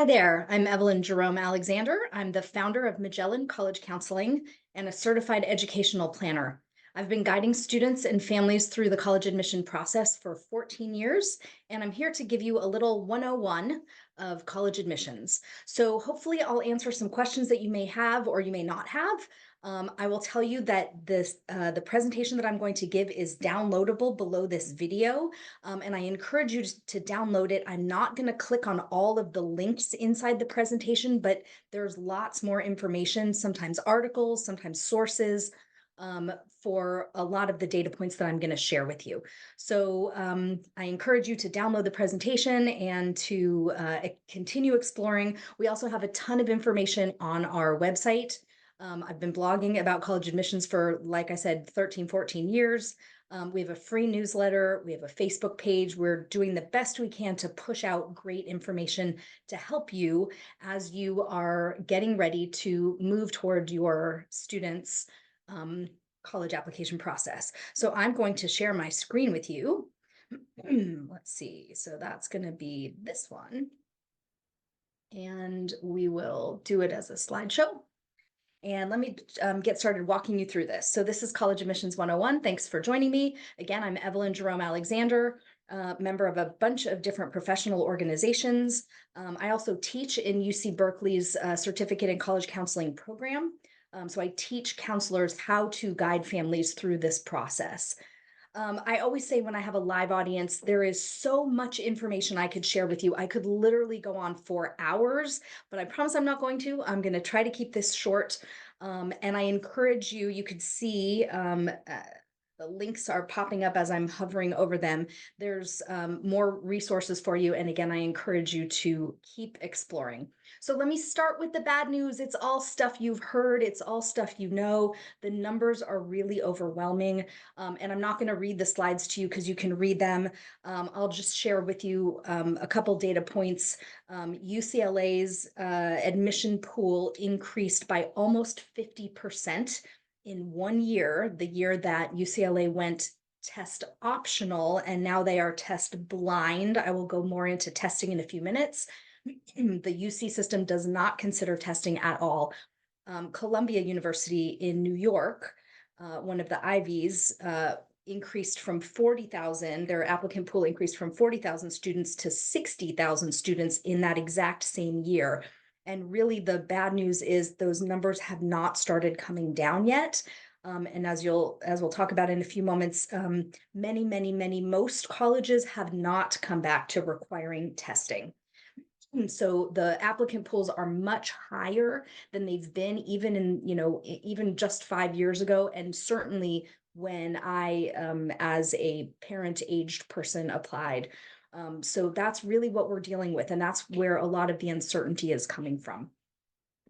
there, I'm Evelyn Jerome Alexander. I'm the founder of Magellan College Counseling and a certified educational planner. I've been guiding students and families through the college admission process for 14 years, and I'm here to give you a little 101 of college admissions. So hopefully I'll answer some questions that you may have or you may not have. I will tell you that the presentation that I'm going to give is downloadable below this video, and I encourage you to download it. I'm not going to click on all of the links inside the presentation, but there's lots more information, sometimes articles, sometimes sources, for a lot of the data points that I'm going to share with you. So I encourage you to download the presentation and to continue exploring. We also have a ton of information on our website. I've been blogging about college admissions for, like I said, 13, 14 years. We have a free newsletter. We have a Facebook page. We're doing the best we can to push out great information to help you as you are getting ready to move toward your students' college application process. So I'm going to share my screen with you. Let's see. So that's going to be this one. And we will do it as a slideshow. And let me get started walking you through this. So this is College Admissions 101. Thanks for joining me. Again, I'm Evelyn Jerome Alexander, member of a bunch of different professional organizations. I also teach in UC Berkeley's Certificate in College Counseling program. So I teach counselors how to guide families through this process. I always say when I have a live audience, there is so much information I could share with you. I could literally go on for hours, but I promise I'm not going to. I'm going to try to keep this short. And I encourage you, you could see the links are popping up as I'm hovering over them. There's more resources for you. And again, I encourage you to keep exploring. So let me start with the bad news. It's all stuff you've heard. It's all stuff you know. The numbers are really overwhelming. And I'm not going to read the slides to you because you can read them. I'll just share with you a couple data points. UCLA's admission pool increased by almost 50% in 1 year, the year that UCLA went test optional, and now they are test blind. I will go more into testing in a few minutes. The UC system does not consider testing at all. Columbia University in New York, one of the Ivies, increased from 40,000, their applicant pool increased from 40,000 students to 60,000 students in that exact same year. And really the bad news is those numbers have not started coming down yet. And as we'll talk about in a few moments, most colleges have not come back to requiring testing. So the applicant pools are much higher than they've been even just 5 years ago. And certainly when I, as a parent aged person, applied. So that's really what we're dealing with. And that's where a lot of the uncertainty is coming from.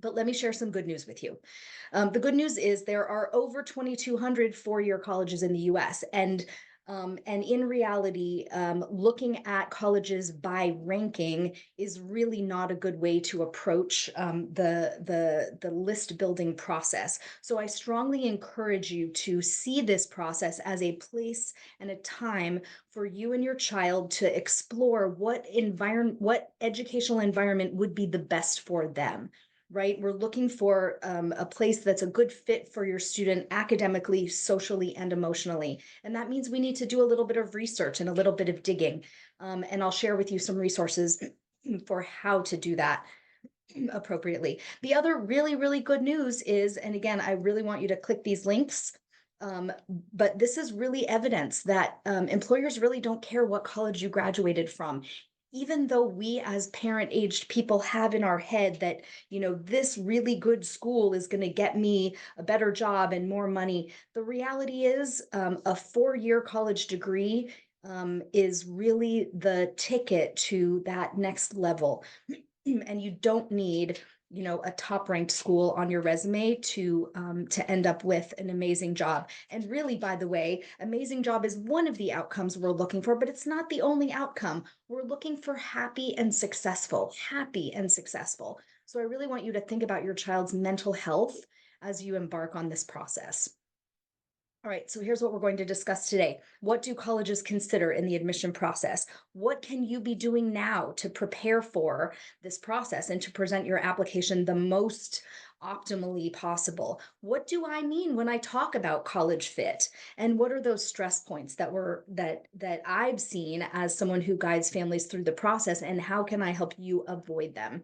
But let me share some good news with you. The good news is there are over 2,200 four-year colleges in the US. And in reality, looking at colleges by ranking is really not a good way to approach the list building process. So I strongly encourage you to see this process as a place and a time for you and your child to explore what educational environment would be the best for them. Right? We're looking for a place that's a good fit for your student academically, socially, and emotionally. And that means we need to do a little bit of research and a little bit of digging. And I'll share with you some resources for how to do that appropriately. The other really, really good news is, and again, I really want you to click these links, but this is really evidence that employers really don't care what college you graduated from. Even though we as parent aged people have in our head that, this really good school is going to get me a better job and more money, the reality is a 4-year college degree is really the ticket to that next level. And you don't need a top ranked school on your resume to end up with an amazing job. And really, by the way, amazing job is one of the outcomes we're looking for, but it's not the only outcome. We're looking for happy and successful. So I really want you to think about your child's mental health as you embark on this process. All right, so here's what we're going to discuss today. What do colleges consider in the admission process? What can you be doing now to prepare for this process and to present your application the most optimally possible? What do I mean when I talk about college fit? And what are those stress points that I've seen as someone who guides families through the process, and how can I help you avoid them?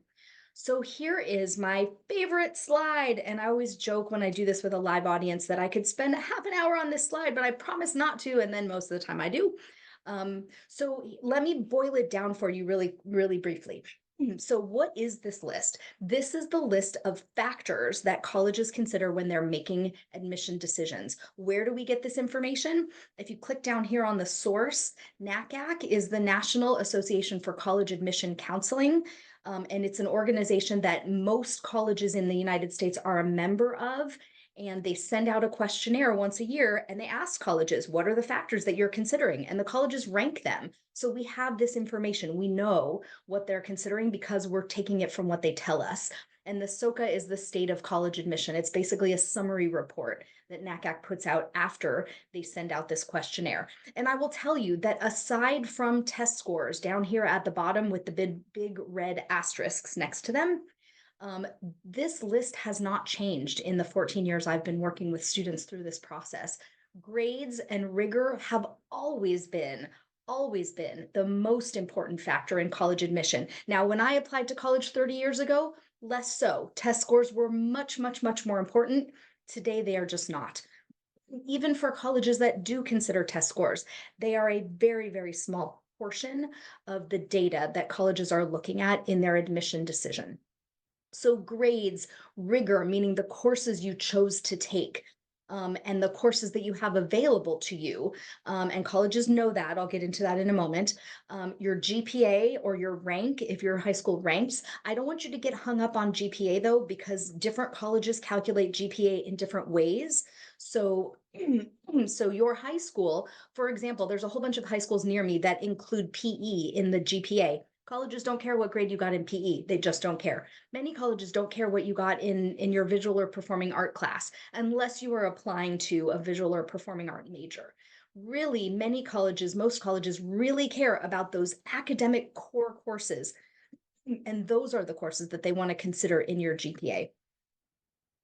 So here is my favorite slide. And I always joke when I do this with a live audience that I could spend a half an hour on this slide, but I promise not to. And then most of the time I do. So let me boil it down for you really, really briefly. So, what is this list? This is the list of factors that colleges consider when they're making admission decisions. Where do we get this information? If you click down here on the source, NACAC is the National Association for College Admission Counseling. And it's an organization that most colleges in the United States are a member of. And they send out a questionnaire once a year and they ask colleges, what are the factors that you're considering? And the colleges rank them. So we have this information. We know what they're considering because we're taking it from what they tell us. And the SOCA is the state of college admission. It's basically a summary report that NACAC puts out after they send out this questionnaire. And I will tell you that aside from test scores down here at the bottom with the big red asterisks next to them, um, this list has not changed in the 14 years I've been working with students through this process. Grades and rigor have always been the most important factor in college admission. Now, when I applied to college 30 years ago, less so. Test scores were much, much, much more important. Today, they are just not. Even for colleges that do consider test scores, they are a very, very small portion of the data that colleges are looking at in their admission decision. So grades, rigor, meaning the courses you chose to take, and the courses that you have available to you. And colleges know that. I'll get into that in a moment. Your GPA or your rank, if your high school ranks. I don't want you to get hung up on GPA though, because different colleges calculate GPA in different ways. So, so your high school, for example, there's a whole bunch of high schools near me that include PE in the GPA. Colleges don't care what grade you got in PE. They just don't care. Many colleges don't care what you got in your visual or performing art class, unless you are applying to a visual or performing art major. Really, many colleges, most colleges really care about those academic core courses. And those are the courses that they want to consider in your GPA.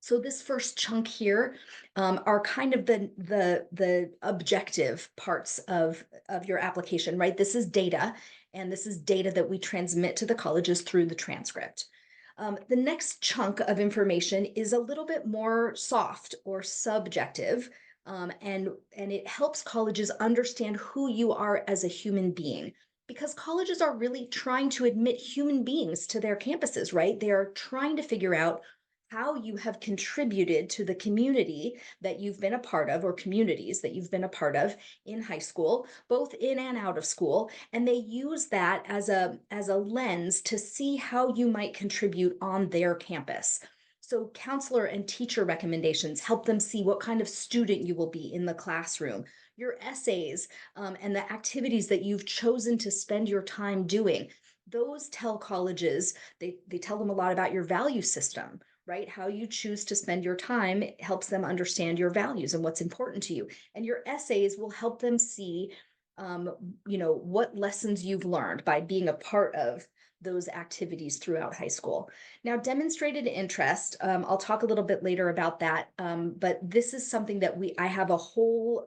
So this first chunk here are kind of the objective parts of your application, right? This is data, and this is data that we transmit to the colleges through the transcript. The next chunk of information is a little bit more soft or subjective, and it helps colleges understand who you are as a human being. Because colleges are really trying to admit human beings to their campuses, right? They are trying to figure out how you have contributed to the community that you've been a part of, or communities that you've been a part of in high school, both in and out of school. And they use that as a lens to see how you might contribute on their campus. So counselor and teacher recommendations help them see what kind of student you will be in the classroom. Your essays, and the activities that you've chosen to spend your time doing, those tell colleges, they tell them a lot about your value system, right? How you choose to spend your time helps them understand your values and what's important to you. And your essays will help them see, what lessons you've learned by being a part of those activities throughout high school. Now, demonstrated interest, I'll talk a little bit later about that, but this is something that I have a whole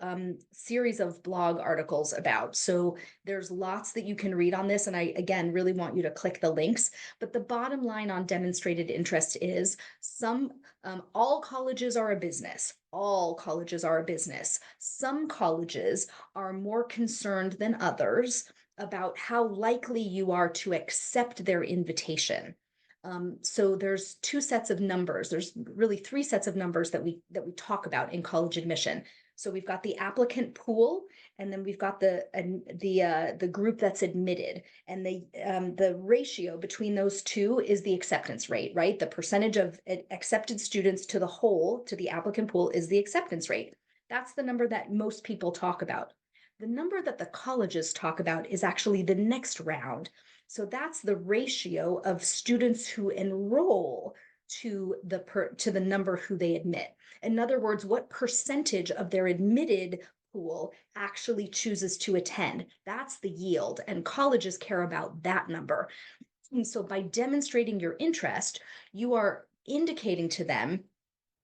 series of blog articles about. So there's lots that you can read on this, and I, again, really want you to click the links. But the bottom line on demonstrated interest is all colleges are a business. All colleges are a business. Some colleges are more concerned than others about how likely you are to accept their invitation. So there's two sets of numbers. There's really three sets of numbers that we talk about in college admission. So we've got the applicant pool, and then we've got the group that's admitted, and the ratio between those two is the acceptance rate, right? The percentage of accepted students to the whole, to the applicant pool, is the acceptance rate. That's the number that most people talk about. The number that the colleges talk about is actually the next round. So that's the ratio of students who enroll to the number who they admit. In other words, what percentage of their admitted pool actually chooses to attend? That's the yield, and colleges care about that number. And so by demonstrating your interest, you are indicating to them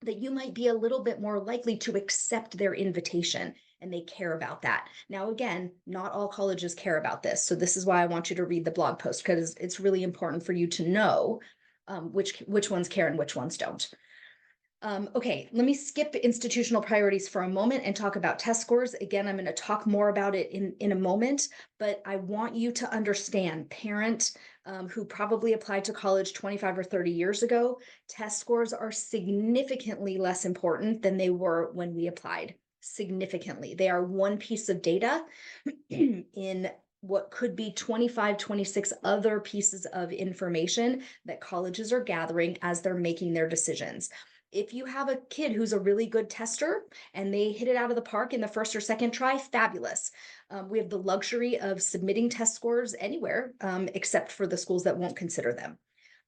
that you might be a little bit more likely to accept their invitation, and they care about that. Now, again, not all colleges care about this. So this is why I want you to read the blog post, because it's really important for you to know which ones care and which ones don't. Okay, let me skip institutional priorities for a moment and talk about test scores. Again, I'm going to talk more about it in a moment, but I want you to understand, parent who probably applied to college 25 or 30 years ago, test scores are significantly less important than they were when we applied. Significantly. They are one piece of data in what could be 25, 26 other pieces of information that colleges are gathering as they're making their decisions. If you have a kid who's a really good tester and they hit it out of the park in the first or second try, fabulous. We have the luxury of submitting test scores anywhere, except for the schools that won't consider them.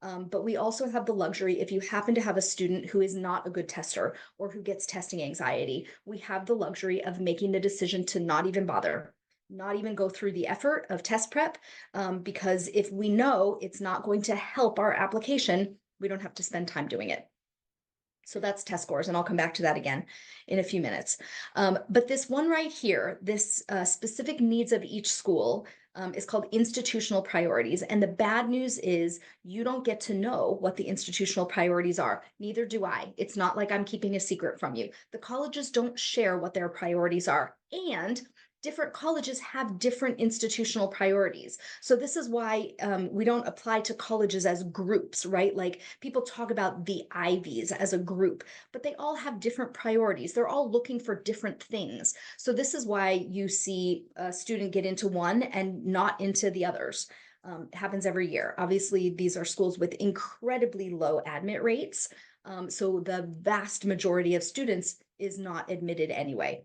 But we also have the luxury, if you happen to have a student who is not a good tester or who gets testing anxiety, we have the luxury of making the decision to not even bother, not even go through the effort of test prep, because if we know it's not going to help our application, we don't have to spend time doing it. So that's test scores, and I'll come back to that again in a few minutes. But this one right here, this specific needs of each school is called institutional priorities. And the bad news is you don't get to know what the institutional priorities are. Neither do I. It's not like I'm keeping a secret from you. The colleges don't share what their priorities are. And different colleges have different institutional priorities. So this is why we don't apply to colleges as groups, right? Like people talk about the Ivies as a group, but they all have different priorities. They're all looking for different things. So this is why you see a student get into one and not into the others. It happens every year. Obviously, these are schools with incredibly low admit rates. So the vast majority of students is not admitted anyway.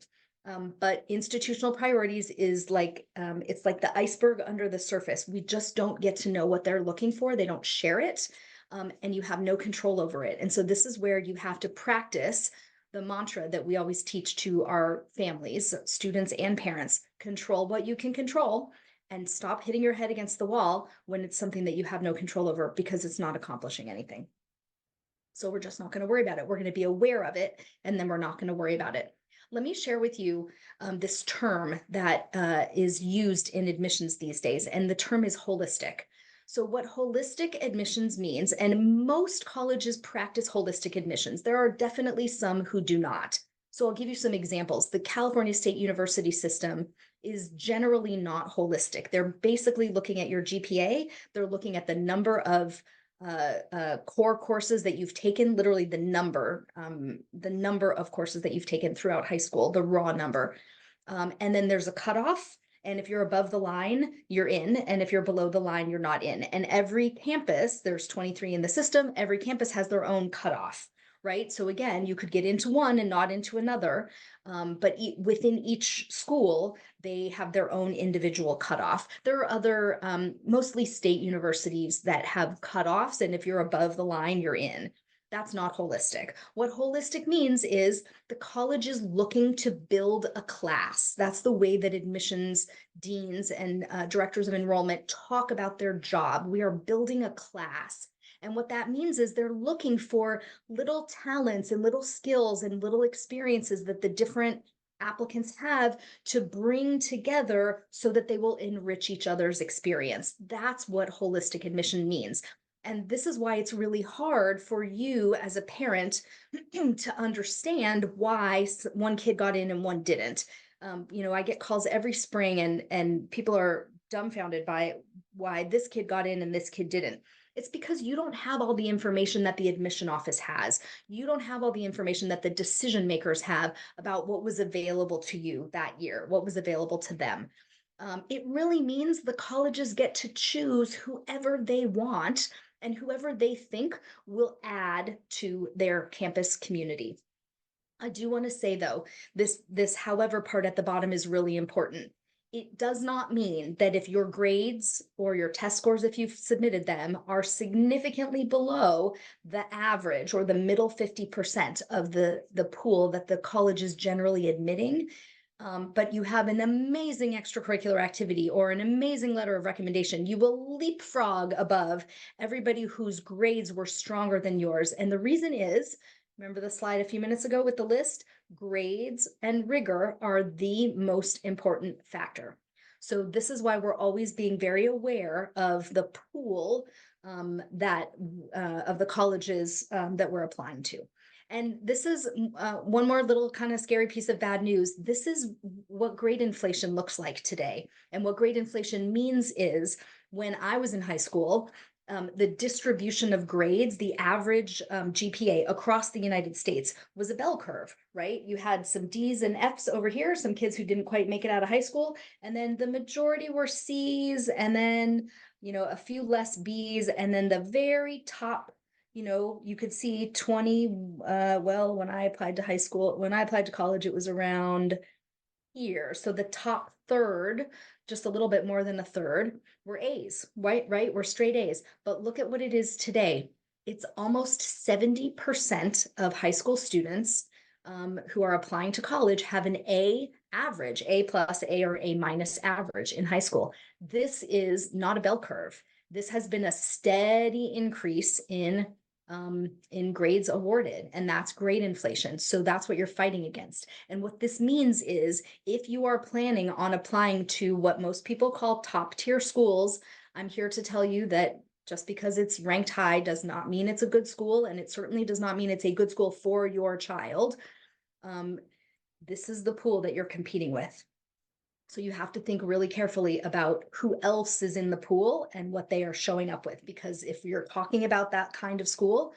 But institutional priorities is like, it's like the iceberg under the surface. We just don't get to know what they're looking for. They don't share it, and you have no control over it. And so this is where you have to practice the mantra that we always teach to our families, students and parents: control what you can control and stop hitting your head against the wall when it's something that you have no control over, because it's not accomplishing anything. So we're just not going to worry about it. We're going to be aware of it, and then we're not going to worry about it. Let me share with you this term that is used in admissions these days, and the term is holistic. So what holistic admissions means, and most colleges practice holistic admissions. There are definitely some who do not. So I'll give you some examples. The California State University system is generally not holistic. They're basically looking at your GPA. They're looking at the number of core courses that you've taken, literally the number of courses that you've taken throughout high school, the raw number. And then there's a cutoff. And if you're above the line, you're in. And if you're below the line, you're not in. And every campus, there's 23 in the system, every campus has their own cutoff, right? So again, you could get into one and not into another. But within each school, they have their own individual cutoff. There are other, mostly state universities that have cutoffs, and if you're above the line, you're in. That's not holistic. What holistic means is the college is looking to build a class. That's the way that admissions deans and directors of enrollment talk about their job. We are building a class. And what that means is they're looking for little talents and little skills and little experiences that the different applicants have to bring together so that they will enrich each other's experience. That's what holistic admission means. And this is why it's really hard for you as a parent to understand why one kid got in and one didn't. I get calls every spring, and people are dumbfounded by why this kid got in and this kid didn't. It's because you don't have all the information that the admission office has. You don't have all the information that the decision makers have about what was available to you that year, what was available to them. It really means the colleges get to choose whoever they want and whoever they think will add to their campus community. I do want to say though, this however part at the bottom is really important. It does not mean that if your grades or your test scores, if you've submitted them, are significantly below the average or the middle 50% of the pool that the college is generally admitting, but you have an amazing extracurricular activity or an amazing letter of recommendation, you will leapfrog above everybody whose grades were stronger than yours. And the reason is, remember the slide a few minutes ago with the list? Grades and rigor are the most important factor. So this is why we're always being very aware of the pool that of the colleges that we're applying to. And this is one more little kind of scary piece of bad news. This is what grade inflation looks like today. And what grade inflation means is when I was in high school, the distribution of grades, the average GPA across the United States was a bell curve, right? You had some D's and F's over here, some kids who didn't quite make it out of high school, and then the majority were C's, and then, a few less B's, and then the very top, you could see 20, well, when I applied to college, it was around here. So the top third, just a little bit more than a third, were A's, right? Right? We're straight A's. But look at what it is today. It's almost 70% of high school students who are applying to college have an A average, A plus, A or A minus average in high school. This is not a bell curve. This has been a steady increase in grades awarded, and that's grade inflation. So that's what you're fighting against. And what this means is if you are planning on applying to what most people call top tier schools, I'm here to tell you that just because it's ranked high does not mean it's a good school, and it certainly does not mean it's a good school for your child. This is the pool that you're competing with. So you have to think really carefully about who else is in the pool and what they are showing up with, because if you're talking about that kind of school,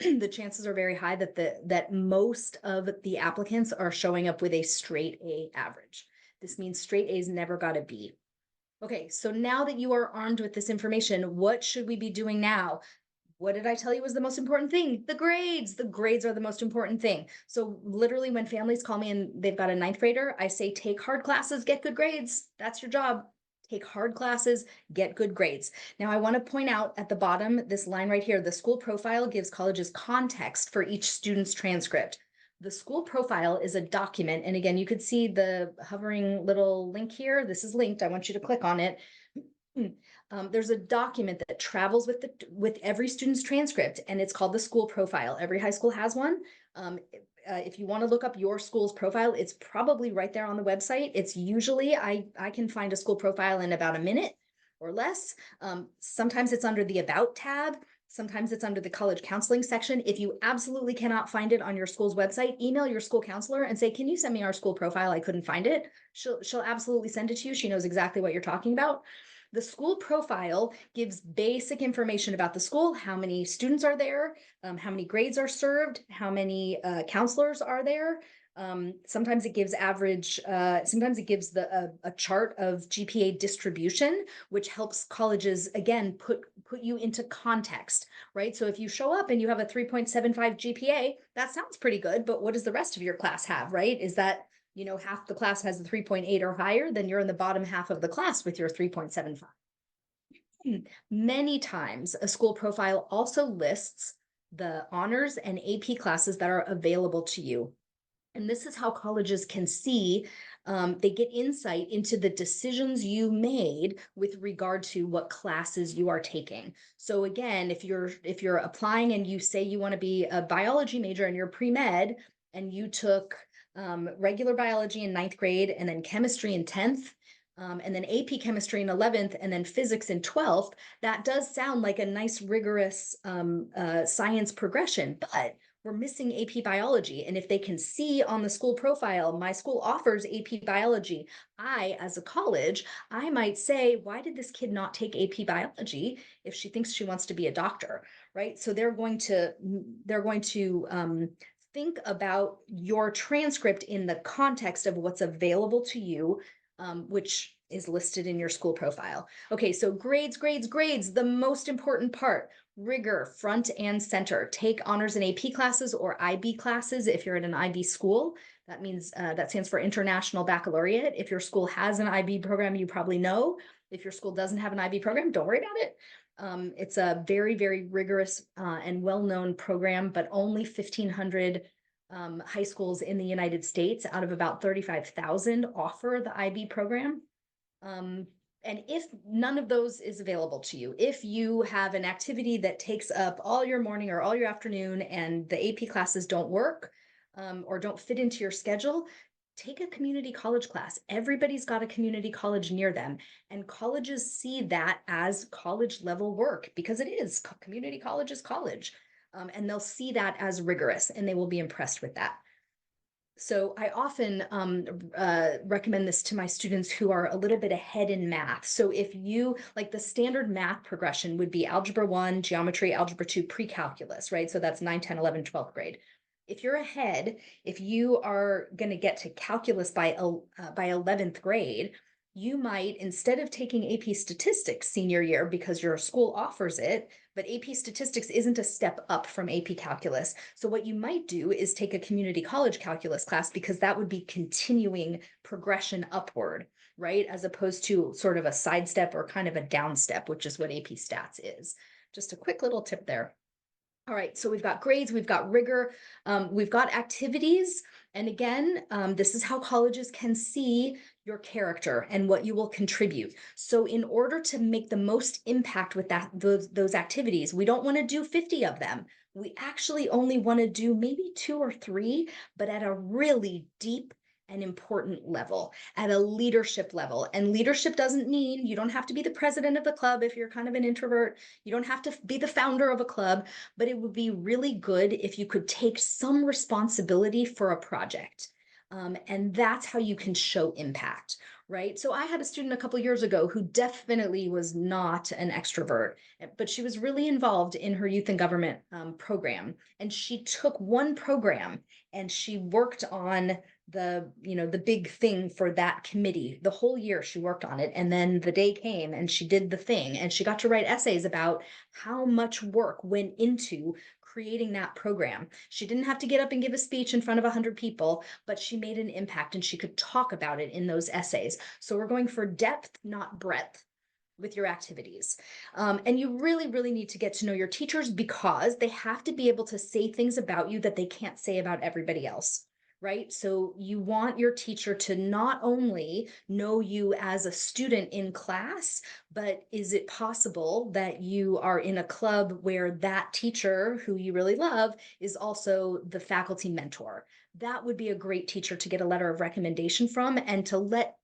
the chances are very high that most of the applicants are showing up with a straight A average. This means straight A's never got a B. Okay, so now that you are armed with this information, what should we be doing now? What did I tell you was the most important thing? The grades. The grades are the most important thing. So literally when families call me and they've got a ninth grader, I say, take hard classes, get good grades. That's your job. Take hard classes, get good grades. Now I want to point out at the bottom, this line right here, the school profile gives colleges context for each student's transcript. The school profile is a document. And again, you could see the hovering little link here. This is linked. I want you to click on it. There's a document that travels with every student's transcript, and it's called the school profile. Every high school has one. If you want to look up your school's profile, it's probably right there on the website. It's usually, I can find a school profile in about a minute or less. Sometimes it's under the About tab. Sometimes it's under the college counseling section. If you absolutely cannot find it on your school's website, email your school counselor and say, can you send me our school profile? I couldn't find it. She'll absolutely send it to you. She knows exactly what you're talking about. The school profile gives basic information about the school, how many students are there, how many grades are served, how many counselors are there. Sometimes it gives sometimes it gives a chart of GPA distribution, which helps colleges, again, put you into context, right? So if you show up and you have a 3.75 GPA, that sounds pretty good, but what does the rest of your class have, right? Is that half the class has a 3.8 or higher, then you're in the bottom half of the class with your 3.75. Many times a school profile also lists the honors and AP classes that are available to you. And this is how colleges can see, they get insight into the decisions you made with regard to what classes you are taking. So again, if you're applying and you say you want to be a biology major and you're pre-med and you took regular biology in ninth grade, and then chemistry in 10th, and then AP chemistry in 11th, and then physics in 12th, that does sound like a nice, rigorous science progression, but we're missing AP biology. And if they can see on the school profile, my school offers AP biology, as a college, I might say, why did this kid not take AP biology if she thinks she wants to be a doctor, right? So they're going to think about your transcript in the context of what's available to you, which is listed in your school profile. Okay, so grades, the most important part. rigor front and center. Take honors and AP classes or IB classes if you're at an IB school. That means that stands for International Baccalaureate. If your school has an IB program, you probably know. If your school doesn't have an IB program, don't worry about it. It's a very, very rigorous and well-known program, but only 1,500 high schools in the United States out of about 35,000 offer the IB program. And if none of those is available to you, if you have an activity that takes up all your morning or all your afternoon and the AP classes don't work or don't fit into your schedule, take a community college class. Everybody's got a community college near them, and colleges see that as college level work because it is. Community college is college, and they'll see that as rigorous and they will be impressed with that. So I often recommend this to my students who are a little bit ahead in math. So if you like, the standard math progression would be algebra 1, geometry, algebra 2, pre-calculus, right? So that's 9, 10, 11, 12th grade. If you're ahead, if you are going to get to calculus by 11th grade, you might, instead of taking AP statistics senior year because your school offers it, but AP statistics isn't a step up from AP calculus. So what you might do is take a community college calculus class because that would be continuing progression upward, right? As opposed to sort of a sidestep or kind of a downstep, which is what AP stats is. Just a quick little tip there. All right, so we've got grades, we've got rigor, we've got activities. And again, this is how colleges can see your character and what you will contribute. So in order to make the most impact with those activities, we don't want to do 50 of them. We actually only want to do maybe 2 or 3, but at a really deep and important level, at a leadership level. And leadership doesn't mean you don't have to be the president of the club if you're kind of an introvert. You don't have to be the founder of a club, but it would be really good if you could take some responsibility for a project. And that's how you can show impact, right? So I had a student a couple years ago who definitely was not an extrovert, but she was really involved in her youth and government program. And she took one program and she worked on the big thing for that committee. The whole year she worked on it, and then the day came and she did the thing, and she got to write essays about how much work went into creating that program. She didn't have to get up and give a speech in front of 100 people, but she made an impact and she could talk about it in those essays. So we're going for depth, not breadth with your activities. And you really, really need to get to know your teachers because they have to be able to say things about you that they can't say about everybody else. Right? So you want your teacher to not only know you as a student in class, but is it possible that you are in a club where that teacher who you really love is also the faculty mentor? That would be a great teacher to get a letter of recommendation from and to let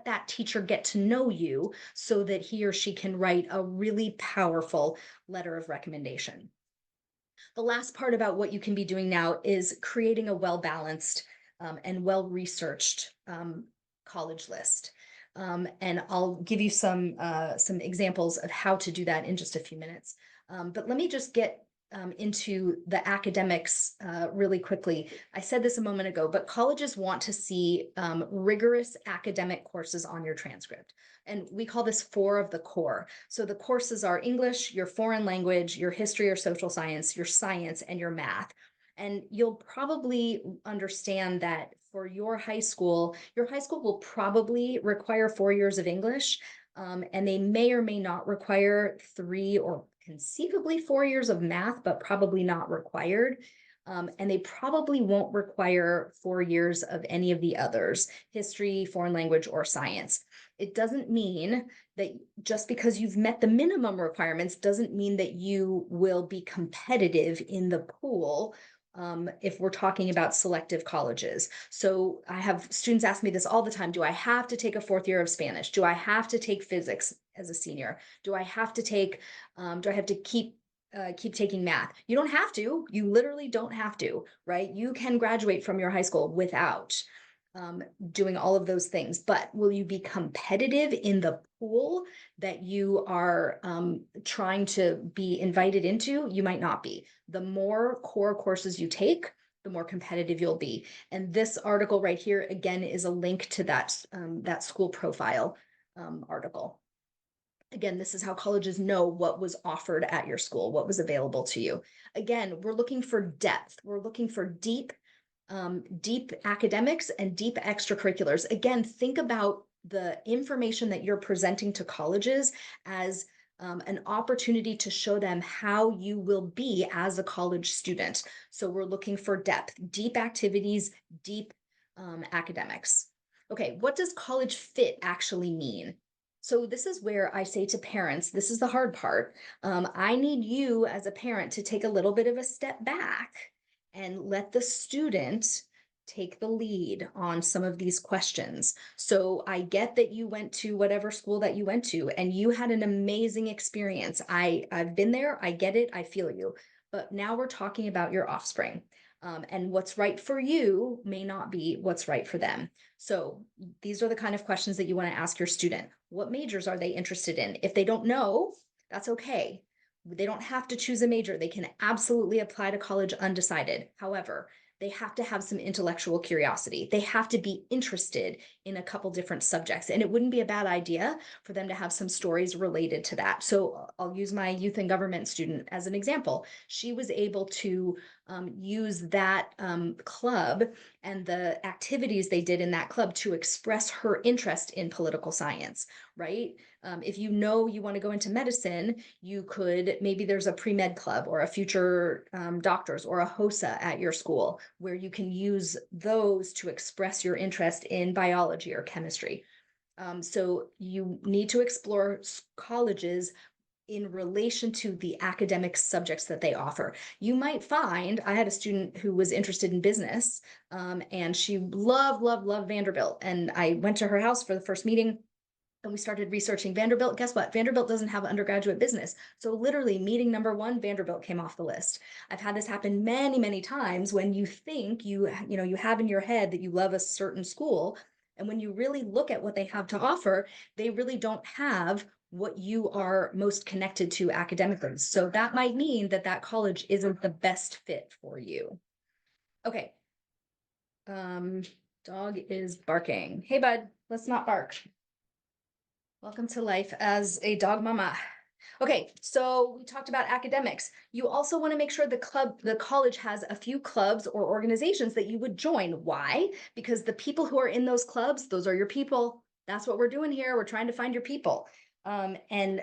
that teacher get to know you so that he or she can write a really powerful letter of recommendation. The last part about what you can be doing now is creating a well-balanced and well-researched college list. And I'll give you some examples of how to do that in just a few minutes. But let me just get into the academics really quickly. I said this a moment ago, but colleges want to see rigorous academic courses on your transcript. And we call this 4 of the core. So the courses are English, your foreign language, your history or social science, your science, and your math. And you'll probably understand that for your high school will probably require 4 years of English, and they may or may not require 3 or conceivably 4 years of math, but probably not required. And they probably won't require 4 years of any of the others, history, foreign language, or science. It doesn't mean that just because you've met the minimum requirements doesn't mean that you will be competitive in the pool if we're talking about selective colleges. So I have students ask me this all the time. Do I have to take a 4th year of Spanish? Do I have to take physics as a senior? Do I have to keep taking math? You don't have to. You literally don't have to, right? You can graduate from your high school without doing all of those things, but will you be competitive in the pool that you are trying to be invited into? You might not be. The more core courses you take, the more competitive you'll be. And this article right here, again, is a link to that school profile article. Again, this is how colleges know what was offered at your school, what was available to you. Again, we're looking for depth. We're looking for deep academics and deep extracurriculars. Again, think about the information that you're presenting to colleges as an opportunity to show them how you will be as a college student. So we're looking for depth, deep activities, deep academics. Okay, what does college fit actually mean? So this is where I say to parents, this is the hard part. I need you as a parent to take a little bit of a step back and let the student take the lead on some of these questions. So I get that you went to whatever school that you went to and you had an amazing experience. I've been there, I get it, I feel you. But now we're talking about your offspring. And what's right for you may not be what's right for them. So these are the kind of questions that you want to ask your student. What majors are they interested in? If they don't know, that's okay. They don't have to choose a major. They can absolutely apply to college undecided. However, they have to have some intellectual curiosity. They have to be interested in a couple different subjects. And it wouldn't be a bad idea for them to have some stories related to that. So I'll use my youth and government student as an example. She was able to use that club and the activities they did in that club to express her interest in political science, right? If you know you want to go into medicine, you could, maybe there's a pre-med club or a future doctors or a HOSA at your school where you can use those to express your interest in biology or chemistry. So you need to explore colleges in relation to the academic subjects that they offer. You might find, I had a student who was interested in business, and she loved Vanderbilt. And I went to her house for the first meeting and we started researching Vanderbilt. Guess what? Vanderbilt doesn't have undergraduate business. So literally meeting number one, Vanderbilt came off the list. I've had this happen many times when you think you have in your head that you love a certain school. And when you really look at what they have to offer, they really don't have what you are most connected to academically. So that might mean that that college isn't the best fit for you. Okay. Dog is barking. Hey, bud, let's not bark. Welcome to life as a dog mama. Okay, so we talked about academics. You also want to make sure the college has a few clubs or organizations that you would join. Why? Because the people who are in those clubs, those are your people. That's what we're doing here. We're trying to find your people. And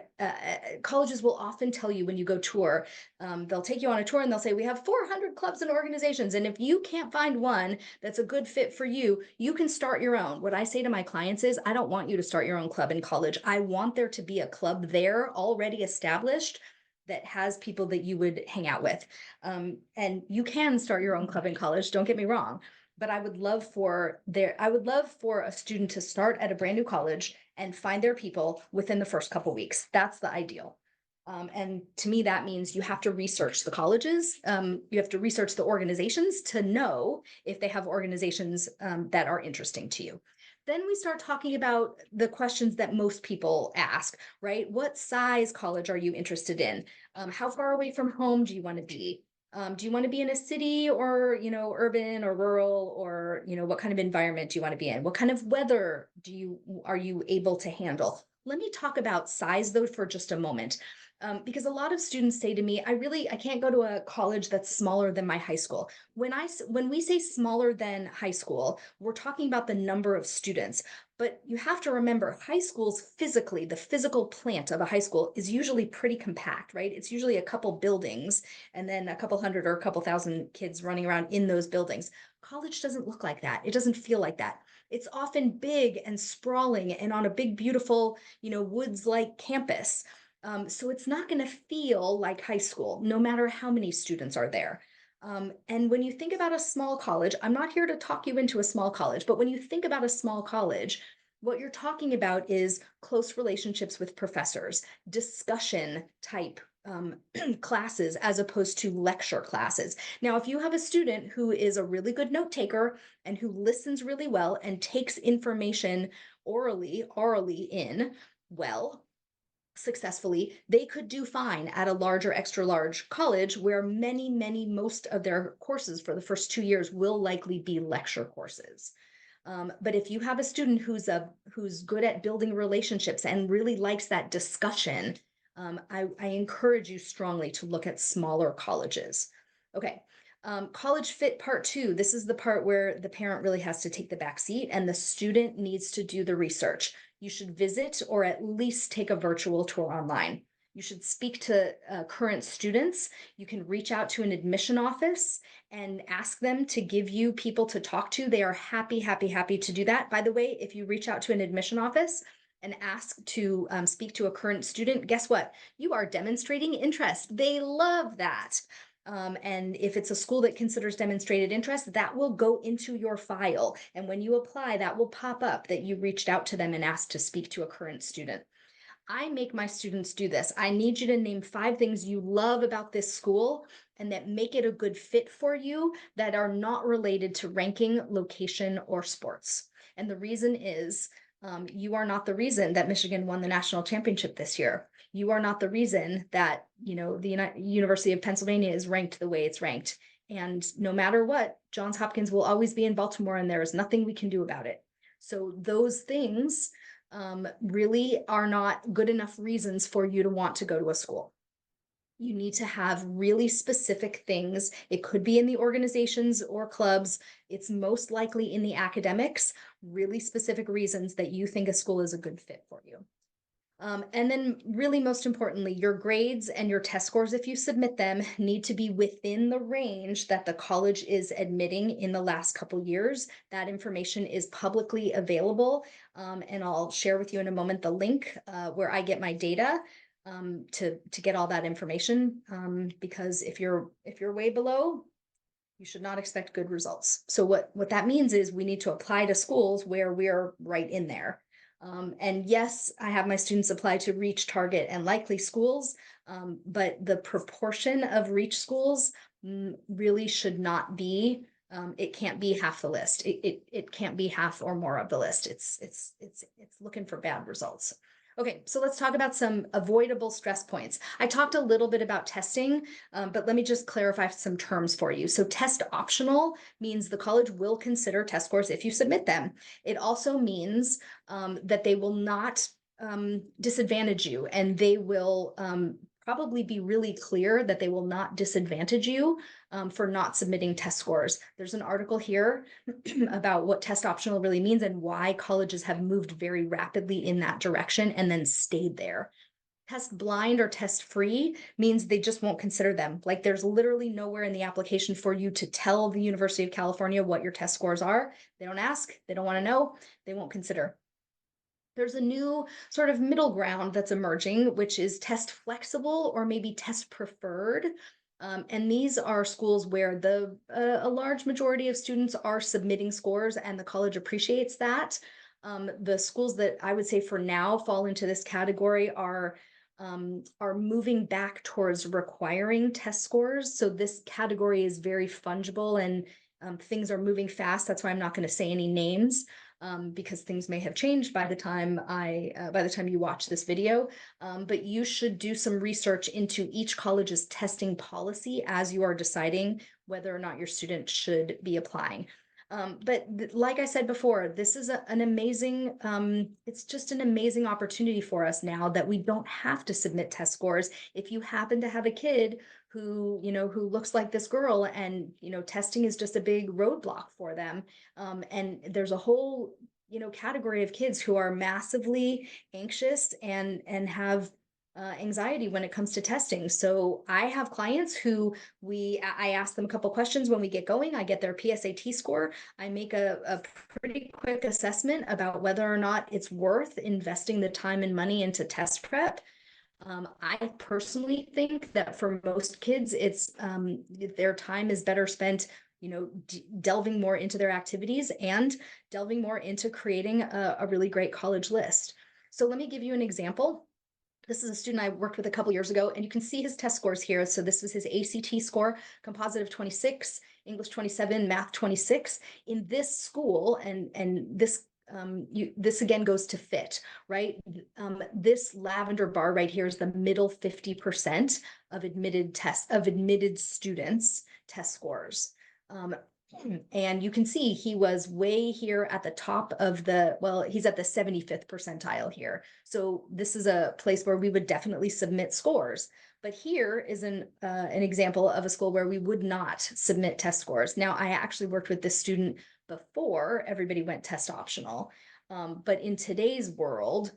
colleges will often tell you when you go tour, they'll take you on a tour and they'll say, we have 400 clubs and organizations. And if you can't find one that's a good fit for you, you can start your own. What I say to my clients is, I don't want you to start your own club in college. I want there to be a club there already established that has people that you would hang out with. And you can start your own club in college, don't get me wrong. But I would love for a student to start at a brand new college and find their people within the first couple weeks. That's the ideal. And to me, that means you have to research the colleges. You have to research the organizations to know if they have organizations that are interesting to you. Then we start talking about the questions that most people ask, right? What size college are you interested in? How far away from home do you want to be? Do you want to be in a city or, urban or rural, or, what kind of environment do you want to be in? What kind of weather are you able to handle? Let me talk about size though for just a moment. Because a lot of students say to me, I can't go to a college that's smaller than my high school. When we say smaller than high school, we're talking about the number of students. But you have to remember, high schools physically, the physical plant of a high school is usually pretty compact, right? It's usually a couple buildings and then a couple hundred or a couple thousand kids running around in those buildings. College doesn't look like that. It doesn't feel like that. It's often big and sprawling and on a big, beautiful, woods-like campus. So it's not going to feel like high school, no matter how many students are there. And when you think about a small college, I'm not here to talk you into a small college, but when you think about a small college, what you're talking about is close relationships with professors, discussion type classes as opposed to lecture classes. Now, if you have a student who is a really good note taker and who listens really well and takes information orally in, well, successfully, they could do fine at a large or extra large college where most of their courses for the first 2 years will likely be lecture courses. But if you have a student who's good at building relationships and really likes that discussion, I encourage you strongly to look at smaller colleges. Okay. College fit part two. This is the part where the parent really has to take the back seat and the student needs to do the research. You should visit or at least take a virtual tour online. You should speak to current students. You can reach out to an admission office and ask them to give you people to talk to. They are happy, happy, happy to do that. By the way, if you reach out to an admission office and ask to speak to a current student, guess what? You are demonstrating interest. They love that. And if it's a school that considers demonstrated interest, that will go into your file. And when you apply, that will pop up that you reached out to them and asked to speak to a current student. I make my students do this. I need you to name 5 things you love about this school and that make it a good fit for you that are not related to ranking, location, or sports. And the reason is you are not the reason that Michigan won the national championship this year. You are not the reason that, the University of Pennsylvania is ranked the way it's ranked. And no matter what, Johns Hopkins will always be in Baltimore and there is nothing we can do about it. So those things really are not good enough reasons for you to want to go to a school. You need to have really specific things. It could be in the organizations or clubs. It's most likely in the academics, really specific reasons that you think a school is a good fit for you. And then really most importantly, your grades and your test scores, if you submit them, need to be within the range that the college is admitting in the last couple years. That information is publicly available. And I'll share with you in a moment the link where I get my data to get all that information. Because if you're way below, you should not expect good results. So what that means is we need to apply to schools where we're right in there. And yes, I have my students apply to reach, target, and likely schools, but the proportion of reach schools really should not be. It can't be half the list. It can't be half or more of the list. It's looking for bad results. Okay, so let's talk about some avoidable stress points. I talked a little bit about testing, but let me just clarify some terms for you. So test optional means the college will consider test scores if you submit them. It also means that they will not disadvantage you, and they will probably be really clear that they will not disadvantage you for not submitting test scores. There's an article here about what test optional really means and why colleges have moved very rapidly in that direction and then stayed there. Test blind or test free means they just won't consider them. Like there's literally nowhere in the application for you to tell the University of California what your test scores are. They don't ask, they don't want to know, they won't consider. There's a new sort of middle ground that's emerging, which is test flexible or maybe test preferred. And these are schools where a large majority of students are submitting scores and the college appreciates that. The schools that I would say for now fall into this category are moving back towards requiring test scores. So this category is very fungible and things are moving fast. That's why I'm not going to say any names because things may have changed by the time you watch this video. But you should do some research into each college's testing policy as you are deciding whether or not your student should be applying. But like I said before, this is an amazing, it's just an amazing opportunity for us now that we don't have to submit test scores. If you happen to have a kid who looks like this girl and, testing is just a big roadblock for them. And there's a whole, category of kids who are massively anxious and have anxiety when it comes to testing. So I have clients who I ask them a couple questions when we get going. I get their PSAT score. I make a pretty quick assessment about whether or not it's worth investing the time and money into test prep. I personally think that for most kids, it's their time is better spent, delving more into their activities and delving more into creating a really great college list. So let me give you an example. This is a student I worked with a couple years ago, and you can see his test scores here. So this was his ACT score, composite of 26, English 27, math 26. In this school, and this this again goes to fit, right? This lavender bar right here is the middle 50% of admitted students' test scores. And you can see he was way here at the top of well, he's at the 75th percentile here. So this is a place where we would definitely submit scores. But here is an example of a school where we would not submit test scores. Now, I actually worked with this student before everybody went test optional. But in today's world,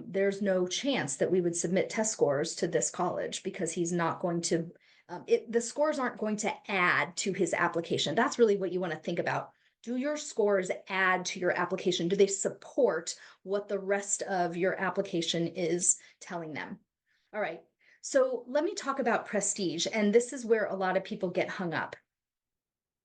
there's no chance that we would submit test scores to this college because he's not going to the scores aren't going to add to his application. That's really what you want to think about. Do your scores add to your application? Do they support what the rest of your application is telling them? All right. So let me talk about prestige. And this is where a lot of people get hung up.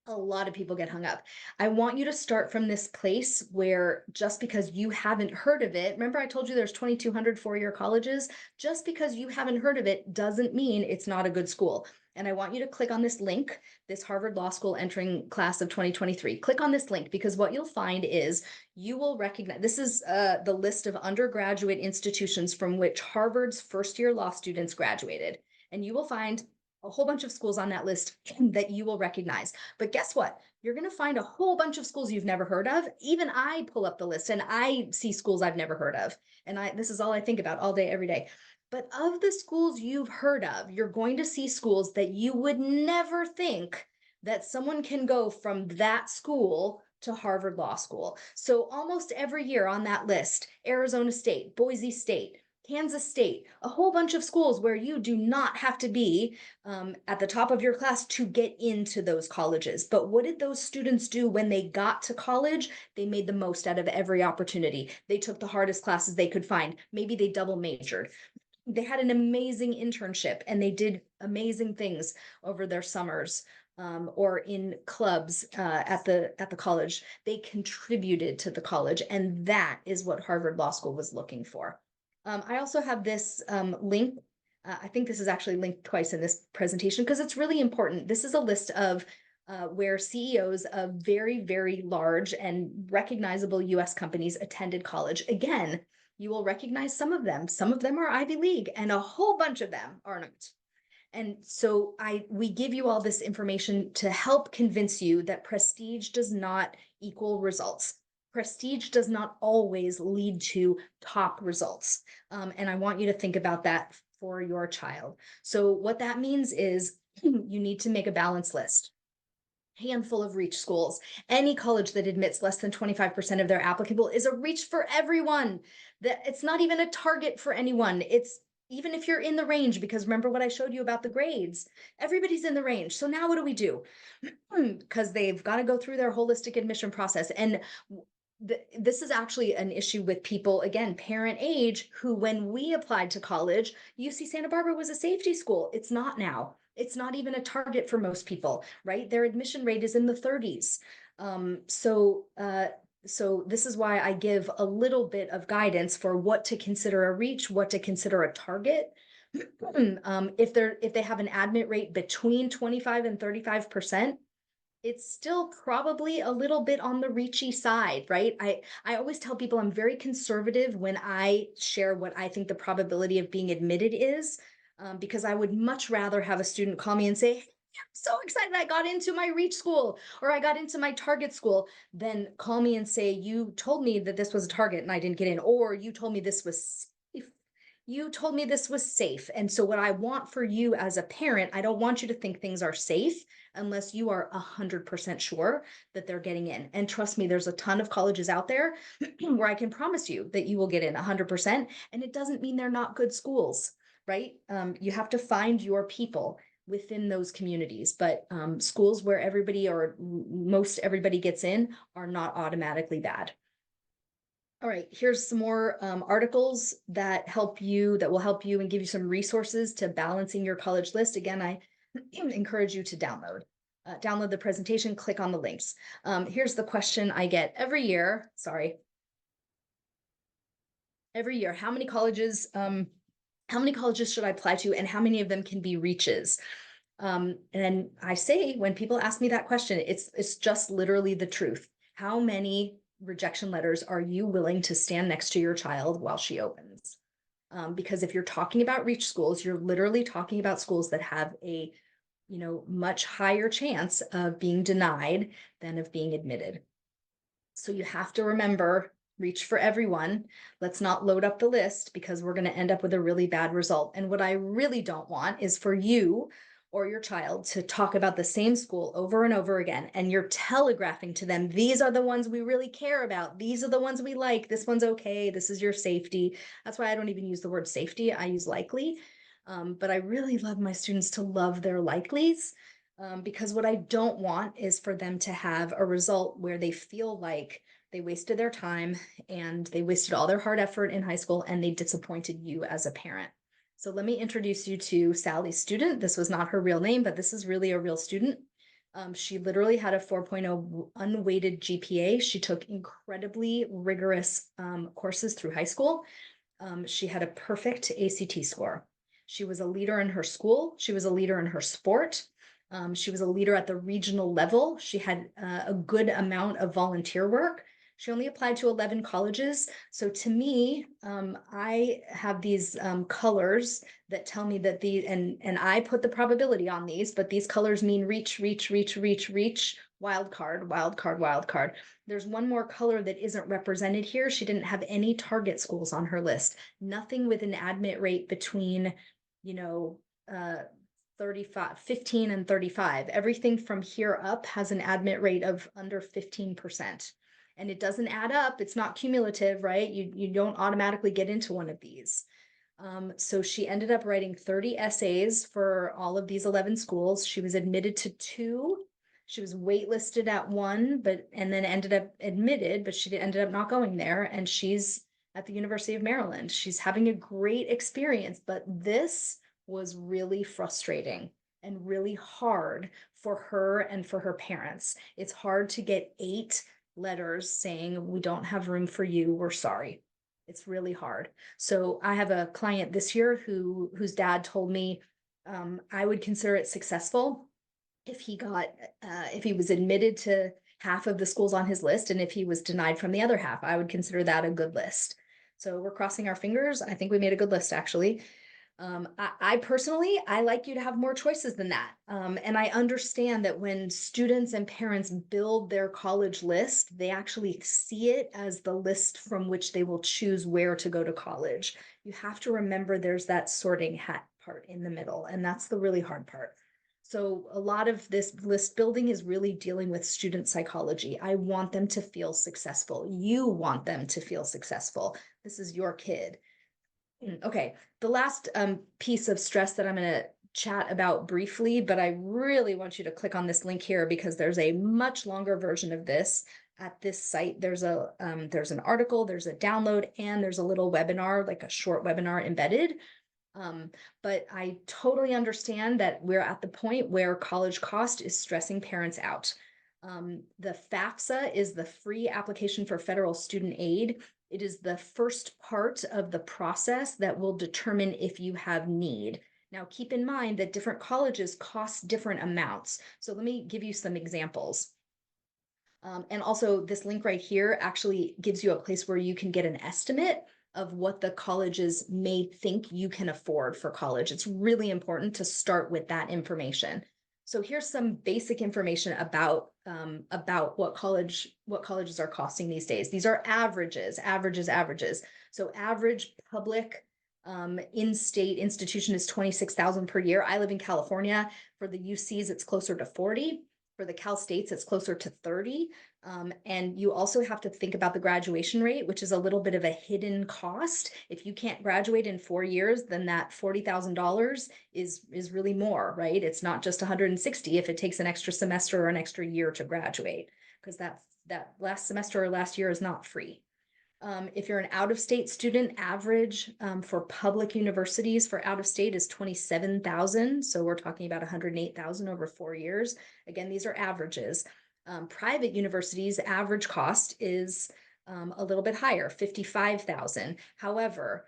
A lot of people get hung up. I want you to start from this place where just because you haven't heard of it, remember I told you there's 2,200 four-year colleges, just because you haven't heard of it doesn't mean it's not a good school. And I want you to click on this link, this Harvard Law School entering class of 2023. Click on this link because what you'll find is you will recognize, this is the list of undergraduate institutions from which Harvard's first-year law students graduated. And you will find a whole bunch of schools on that list that you will recognize. But guess what? You're going to find a whole bunch of schools you've never heard of. Even I pull up the list and I see schools I've never heard of. And this is all I think about all day, every day. But of the schools you've heard of, you're going to see schools that you would never think that someone can go from that school to Harvard Law School. So almost every year on that list, Arizona State, Boise State, Kansas State, a whole bunch of schools where you do not have to be at the top of your class to get into those colleges. But what did those students do when they got to college? They made the most out of every opportunity. They took the hardest classes they could find. Maybe they double majored. They had an amazing internship and they did amazing things over their summers. Or in clubs at the college. They contributed to the college, and that is what Harvard Law School was looking for. I also have this link. I think this is actually linked twice in this presentation because it's really important. This is a list of where CEOs of very, very large and recognizable US companies attended college. Again, you will recognize some of them. Some of them are Ivy League, and a whole bunch of them are not. And so we give you all this information to help convince you that prestige does not equal results. Prestige does not always lead to top results. And I want you to think about that for your child. So what that means is you need to make a balance list. Handful of reach schools. Any college that admits less than 25% of their applicable is a reach for everyone. That it's not even a target for anyone. It's even if you're in the range, because remember what I showed you about the grades, everybody's in the range. So now what do we do? Because they've got to go through their holistic admission process. And this is actually an issue with people, again, parent age, who when we applied to college, UC Santa Barbara was a safety school. It's not now. It's not even a target for most people, right? Their admission rate is in the 30s. So this is why I give a little bit of guidance for what to consider a reach, what to consider a target. If they have an admit rate between 25 and 35%, it's still probably a little bit on the reachy side, right? I always tell people I'm very conservative when I share what I think the probability of being admitted is, because I would much rather have a student call me and say, "Hey, I'm so excited I got into my reach school or I got into my target school," than call me and say, "You told me that this was a target and I didn't get in," or "You told me this was safe. You told me this was safe." And so what I want for you as a parent, I don't want you to think things are safe unless you are 100% sure that they're getting in. And trust me, there's a ton of colleges out there where I can promise you that you will get in 100%. And it doesn't mean they're not good schools, right? You have to find your people within those communities, but schools where everybody or most everybody gets in are not automatically bad. All right, here's some more articles that will help you and give you some resources to balancing your college list. Again, I encourage you to download. Download the presentation, click on the links. Here's the question I get every year. Sorry. Every year, how many colleges should I apply to and how many of them can be reaches? And I say, when people ask me that question, it's just literally the truth. How many rejection letters are you willing to stand next to your child while she opens? Because if you're talking about reach schools, you're literally talking about schools that have a much higher chance of being denied than of being admitted. So you have to remember, reach for everyone. Let's not load up the list because we're going to end up with a really bad result. And what I really don't want is for you or your child to talk about the same school over and over again. And you're telegraphing to them, these are the ones we really care about. These are the ones we like. This one's okay. This is your safety. That's why I don't even use the word safety. I use likely. But I really love my students to love their likelies. Because what I don't want is for them to have a result where they feel like they wasted their time and they wasted all their hard effort in high school and they disappointed you as a parent. So let me introduce you to Sally's student. This was not her real name, but this is really a real student. She literally had a 4.0 unweighted GPA. She took incredibly rigorous courses through high school. She had a perfect ACT score. She was a leader in her school. She was a leader in her sport. She was a leader at the regional level. She had a good amount of volunteer work. She only applied to 11 colleges. So to me, I have these colors that tell me that and I put the probability on these, but these colors mean reach, reach, reach, reach, reach, wild card, wild card, wild card. There's one more color that isn't represented here. She didn't have any target schools on her list, nothing with an admit rate between, you know, 35, 15 and 35. Everything from here up has an admit rate of under 15%. And it doesn't add up. It's not cumulative, right? You don't automatically get into one of these. So she ended up writing 30 essays for all of these 11 schools. She was admitted to 2. She was waitlisted at 1, and then ended up admitted, but she ended up not going there. And she's at the University of Maryland. She's having a great experience, but this was really frustrating and really hard for her and for her parents. It's hard to get 8 letters saying, we don't have room for you, we're sorry. It's really hard. So I have a client this year whose dad told me I would consider it successful if he was admitted to half of the schools on his list, and if he was denied from the other half, I would consider that a good list. So we're crossing our fingers. I think we made a good list, actually. I personally, I like you to have more choices than that. And I understand that when students and parents build their college list, they actually see it as the list from which they will choose where to go to college. You have to remember there's that sorting hat part in the middle, and that's the really hard part. So a lot of this list building is really dealing with student psychology. I want them to feel successful. You want them to feel successful. This is your kid. Okay, the last piece of stress that I'm going to chat about briefly, but I really want you to click on this link here because there's a much longer version of this at this site. There's an article, there's a download, and there's a little webinar, like a short webinar embedded. But I totally understand that we're at the point where college cost is stressing parents out. The FAFSA is the free application for federal student aid. It is the first part of the process that will determine if you have need. Now, keep in mind that different colleges cost different amounts. So let me give you some examples. And also this link right here actually gives you a place where you can get an estimate of what the colleges may think you can afford for college. It's really important to start with that information. So here's some basic information about what colleges are costing these days. These are averages. So average public in-state institution is $26,000 per year. I live in California. For the UCs, it's closer to 40. For the Cal States, it's closer to 30. And you also have to think about the graduation rate, which is a little bit of a hidden cost. If you can't graduate in 4 years, then that $40,000 is really more, right? It's not just 160 if it takes an extra semester or an extra year to graduate, because that last semester or last year is not free. If you're an out-of-state student, average for public universities for out-of-state is 27,000. So we're talking about 108,000 over 4 years. Again, these are averages. Private universities, average cost is a little bit higher, 55,000. However,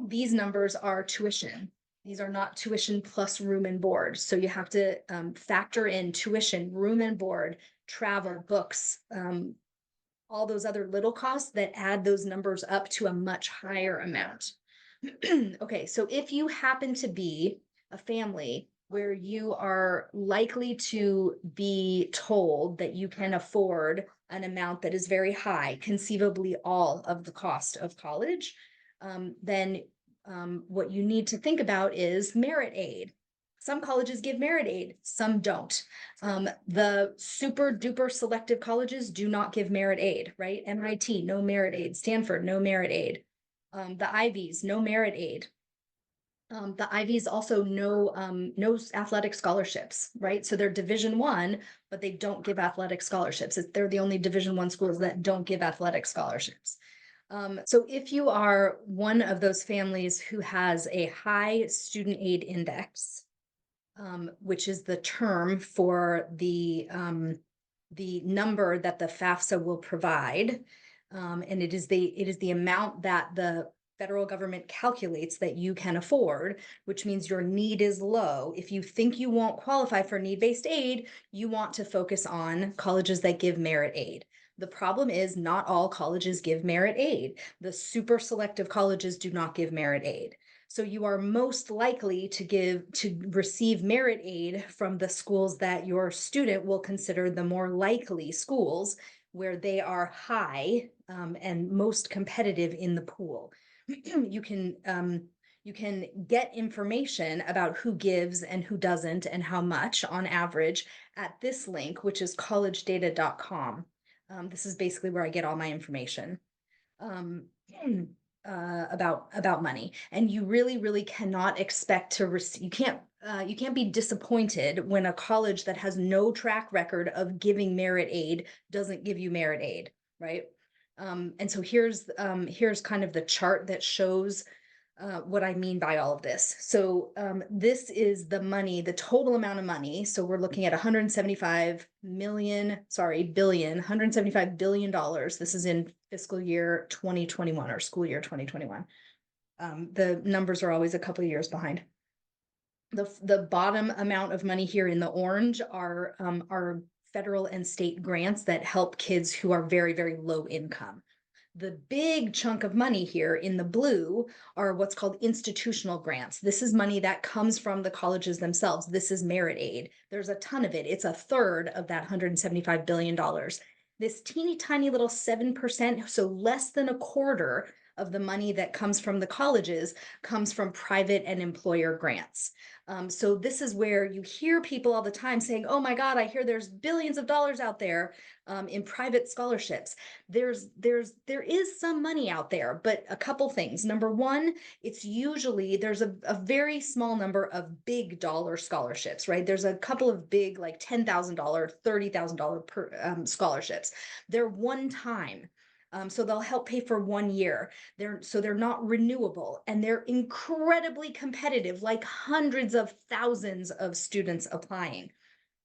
these numbers are tuition. These are not tuition plus room and board. So you have to factor in tuition, room and board, travel, books, all those other little costs that add those numbers up to a much higher amount. Okay, so if you happen to be a family where you are likely to be told that you can afford an amount that is very high, conceivably all of the cost of college, then what you need to think about is merit aid. Some colleges give merit aid, some don't. The super duper selective colleges do not give merit aid, right? MIT, no merit aid. Stanford, no merit aid. The Ivies, no merit aid. The Ivies also no athletic scholarships, right? So they're Division 1, but they don't give athletic scholarships. They're the only Division 1 schools that don't give athletic scholarships. So if you are one of those families who has a high student aid index, which is the term for the number that the FAFSA will provide, and it is the amount that the federal government calculates that you can afford, which means your need is low. If you think you won't qualify for need-based aid, you want to focus on colleges that give merit aid. The problem is not all colleges give merit aid. The super selective colleges do not give merit aid. So you are most likely to receive merit aid from the schools that your student will consider the more likely schools, where they are high and most competitive in the pool. You can get information about who gives and who doesn't and how much on average at this link, which is collegedata.com. This is basically where I get all my information about money. And you really cannot expect to receive. You can't be disappointed when a college that has no track record of giving merit aid doesn't give you merit aid, right? And so here's kind of the chart that shows what I mean by all of this. So this is the money, the total amount of money. So we're looking at 175 billion. This is in fiscal year 2021 or school year 2021. The numbers are always a couple of years behind. The bottom amount of money here in the orange are federal and state grants that help kids who are very low income. The big chunk of money here in the blue are what's called institutional grants. This is money that comes from the colleges themselves. This is merit aid. There's a ton of it. It's a third of that $175 billion. This teeny tiny little 7%, so less than a quarter of the money that comes from the colleges comes from private and employer grants. So this is where you hear people all the time saying, oh my God, I hear there's billions of dollars out there in private scholarships. There is some money out there, but a couple things. Number one, it's usually there's a very small number of big dollar scholarships, right? There's a couple of big, like $10,000, $30,000 per scholarships. They're one time. So they'll help pay for 1 year. They're not renewable, and they're incredibly competitive, like hundreds of thousands of students applying.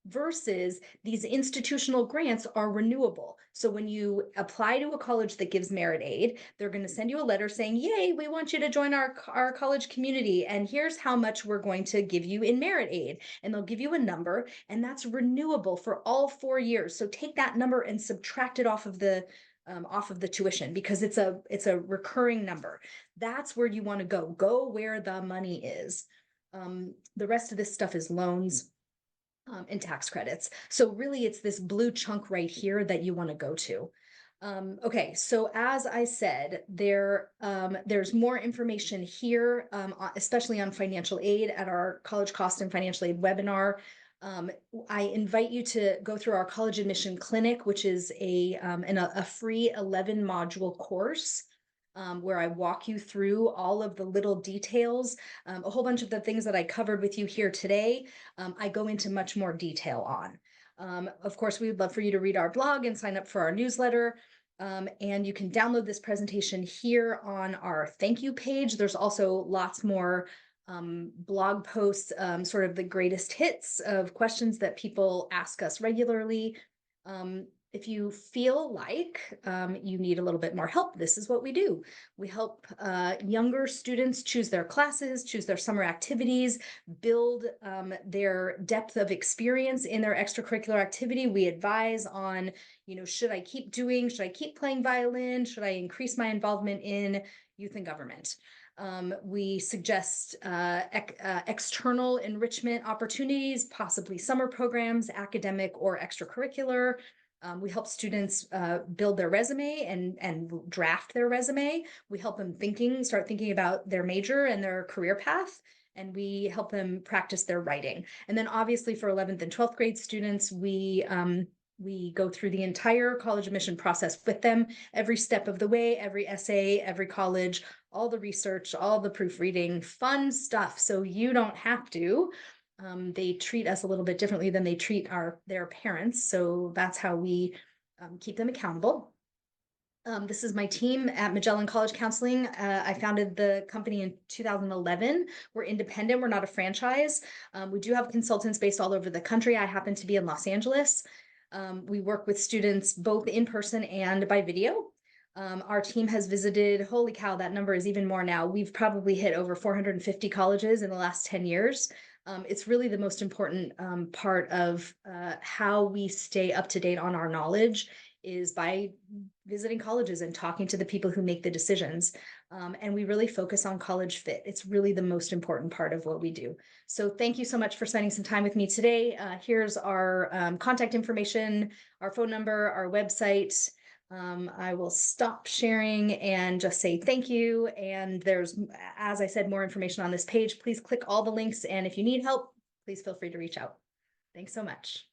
Versus these institutional grants are renewable. So when you apply to a college that gives merit aid, they're going to send you a letter saying, yay, we want you to join our college community. And here's how much we're going to give you in merit aid. And they'll give you a number, and that's renewable for all 4 years. So take that number and subtract it off of the tuition, because it's a recurring number. That's where you want to go where the money is. The rest of this stuff is loans and tax credits. So really it's this blue chunk right here that you want to go to. Okay, so as I said, there's more information here, especially on financial aid at our college cost and financial aid webinar. I invite you to go through our college admission clinic, which is a free 11 module course where I walk you through all of the little details. A whole bunch of the things that I covered with you here today, I go into much more detail on. Of course, we would love for you to read our blog and sign up for our newsletter. And you can download this presentation here on our thank you page. There's also lots more blog posts, sort of the greatest hits of questions that people ask us regularly. If you feel like you need a little bit more help, this is what we do. We help younger students choose their classes, choose their summer activities, build their depth of experience in their extracurricular activity. We advise on, should I keep playing violin? Should I increase my involvement in youth and government? We suggest external enrichment opportunities, possibly summer programs, academic or extracurricular. We help students build their resume and draft their resume. We help them start thinking about their major and their career path. And we help them practice their writing. And then obviously for 11th and 12th grade students, we go through the entire college admission process with them, every step of the way, every essay, every college, all the research, all the proofreading, fun stuff. So you don't have to. They treat us a little bit differently than they treat their parents. So that's how we keep them accountable. This is my team at Magellan College Counseling. I founded the company in 2011. We're independent, we're not a franchise. We do have consultants based all over the country. I happen to be in Los Angeles. We work with students both in person and by video. Our team has visited, holy cow, that number is even more now. We've probably hit over 450 colleges in the last 10 years. It's really the most important part of how we stay up to date on our knowledge is by visiting colleges and talking to the people who make the decisions. And we really focus on college fit. It's really the most important part of what we do. So thank you so much for spending some time with me today. Here's our contact information, our phone number, our website. I will stop sharing and just say thank you. And there's, as I said, more information on this page. Please click all the links. And if you need help, please feel free to reach out. Thanks so much.